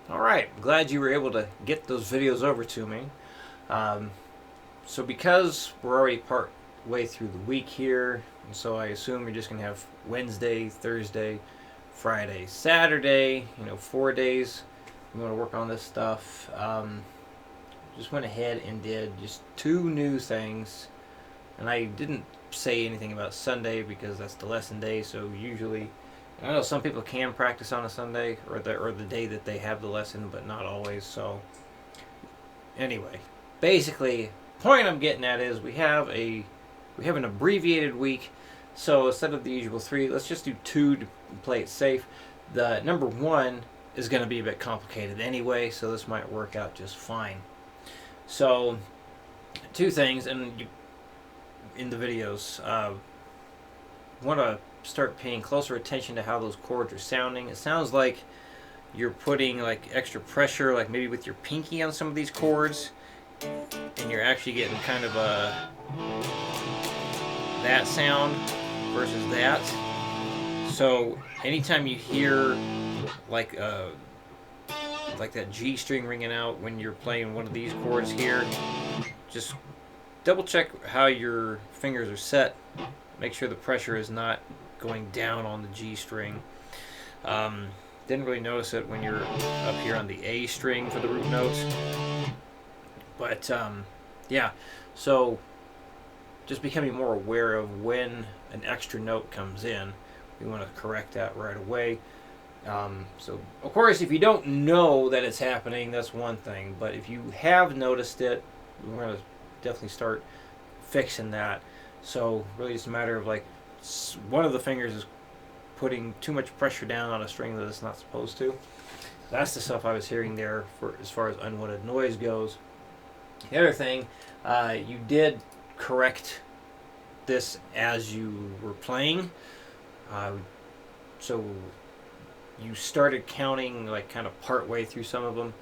All right, glad you were able to get those videos over to me. Um, so because we're already part way through the week here, so I assume you're just gonna have Wednesday, Thursday, Friday, Saturday. 4 days. You want to work on this stuff. Just went ahead and did just two new things, and I didn't say anything about Sunday because that's the lesson day. So usually, I know some people can practice on a Sunday or the day that they have the lesson, but not always. So anyway, basically, point I'm getting at is we have an abbreviated week. So instead of the usual three, let's just do two to play it safe. The number one is going to be a bit complicated anyway, so this might work out just fine. So two things, and in the videos, want to start paying closer attention to how those chords are sounding. It sounds like you're putting like extra pressure, like maybe with your pinky on some of these chords, and you're actually getting kind of that sound versus that. So anytime you hear like like that G string ringing out when you're playing one of these chords here, just double check how your fingers are set. Make sure the pressure is not going down on the G string. Didn't really notice it when you're up here on the A string for the root notes. But yeah, so just becoming more aware of when an extra note comes in. We want to correct that right away. So, of course, if you don't know that it's happening, that's one thing. But if you have noticed it, we're going to definitely start fixing that. So, really, it's a matter of like one of the fingers is putting too much pressure down on a string that it's not supposed to. That's the stuff I was hearing there for as far as unwanted noise goes. The other thing, you did correct this as you were playing. So you started counting like kind of part way through some of them.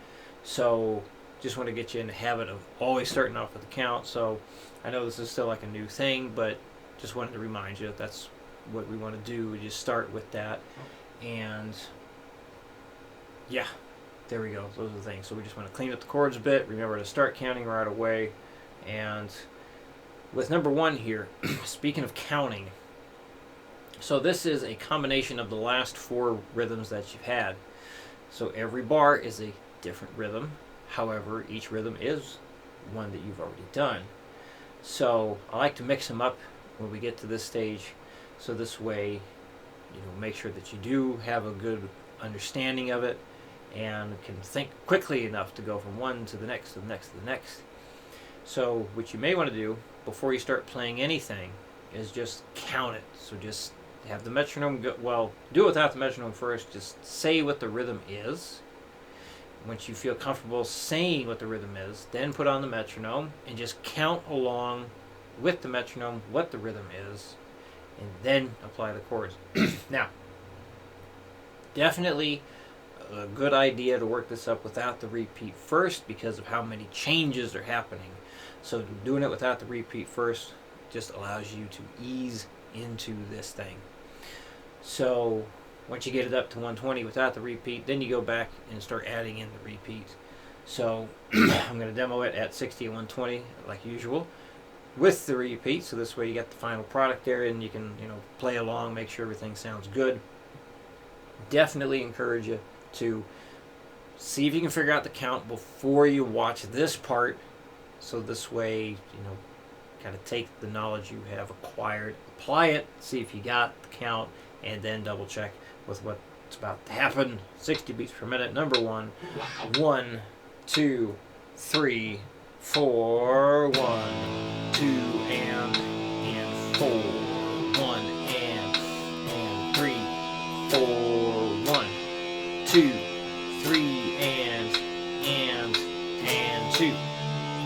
So just want to get you in the habit of always starting off with the count. So I know this is still like a new thing, but just wanted to remind you that's what we want to do. We just start with that. And yeah, there we go. Those are the things. So we just want to clean up the chords a bit. Remember to start counting right away. And with number one here, speaking of counting, so this is a combination of the last four rhythms that you've had. So every bar is a different rhythm. However, each rhythm is one that you've already done. So I like to mix them up when we get to this stage. So this way, make sure that you do have a good understanding of it and can think quickly enough to go from one to the next, to the next, to the next. So what you may want to do before you start playing anything is just count it. So just have the metronome go, well, do it without the metronome first. Just say what the rhythm is. Once you feel comfortable saying what the rhythm is, then put on the metronome and just count along with the metronome what the rhythm is, and then apply the chords. Now, definitely a good idea to work this up without the repeat first because of how many changes are happening. So doing it without the repeat first just allows you to ease into this thing. So once you get it up to 120 without the repeat, then you go back and start adding in the repeat. So I'm going to demo it at 60 and 120 like usual with the repeat. So this way you get the final product there and you can play along, make sure everything sounds good. Definitely encourage you to see if you can figure out the count before you watch this part. So this way, kind of take the knowledge you have acquired, apply it, see if you got the count, and then double check with what's about to happen. 60 beats per minute. Number one. 1, 2, 3, 4. 1, 2, and 4. 1 and 3, 4. 1, 2, 3, and 2,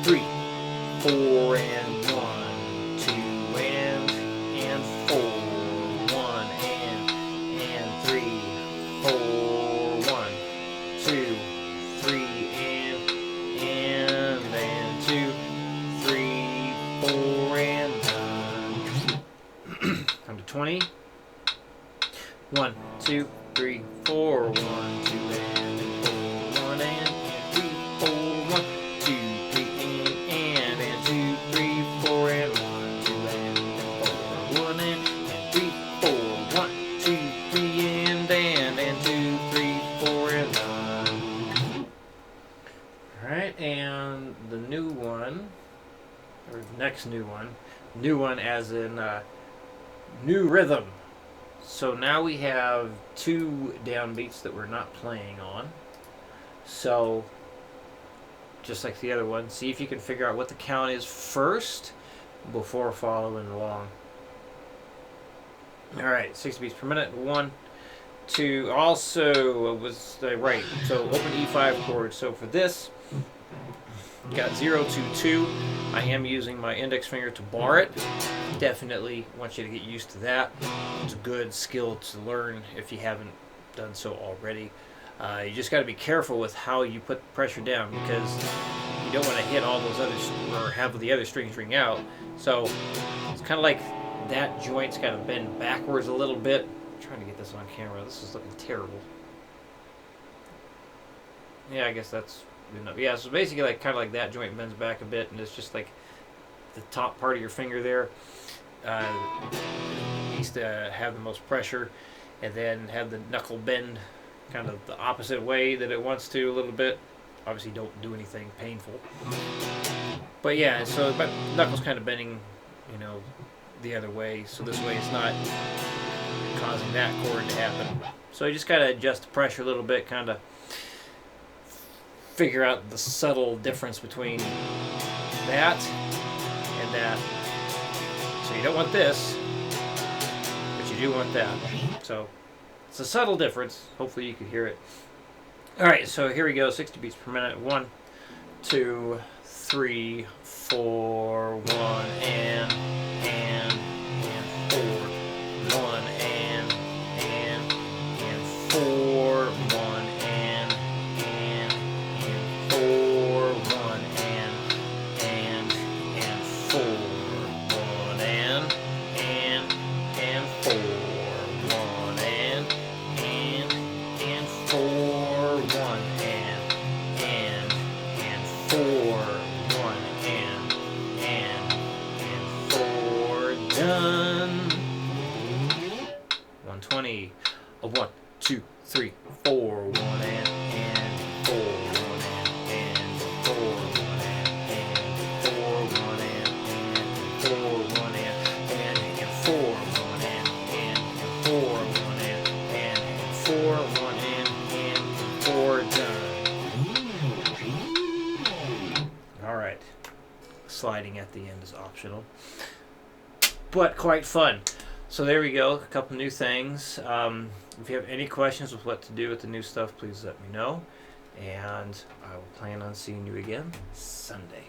3, 4, and 1, 2, and 4. 1 and 3, 4. 1, 2, 3, and 2, 3, 4, and done. Come to 20. 1, 2, 3, 4. 1, 2, and 4. 1 next new one. New one as in new rhythm. So now we have 2 downbeats that we're not playing on. So, just like the other one, see if you can figure out what the count is first before following along. Alright, 60 beats per minute. 1, 2. Also, was right. So, open E5 chord. So, for this, got 0 to 2. I am using my index finger to bar it. Definitely want you to get used to that. It's a good skill to learn if you haven't done so already. You just got to be careful with how you put the pressure down, because you don't want to hit all those others or have the other strings ring out. So it's kind of like that joint's kind of bend backwards a little bit. I'm trying to get this on camera. This is looking terrible. Yeah, I guess that's good enough. Yeah, so basically like kind of like that joint bends back a bit, and it's just like the top part of your finger there needs to have the most pressure, and then have the knuckle bend kind of the opposite way that it wants to a little bit. Obviously don't do anything painful. But yeah, so but knuckles kind of bending, you know, the other way, so this way it's not causing that chord to happen. So you just gotta adjust the pressure a little bit, kind of figure out the subtle difference between that and that. So you don't want this, but you do want that. So it's a subtle difference. Hopefully you can hear it. Alright, so here we go. 60 beats per minute. 1, 2, 3, 4, 1, and 4. 1, and 4. 1, and 4. 1, and 4. 1, and 4. 1, and 4. 1, and 4. 1, and 4. Done. 120. 1, 2, 3, 4. 1, and 4. 1, and 4. 1, and 4. 1, and 4. 1, and 4. 1, and 4. 1, and 4. 1, and 4. Done. Alright. Sliding at the end is optional, but quite fun. So there we go, a couple new things. If you have any questions with what to do with the new stuff, please let me know. And I will plan on seeing you again Sunday.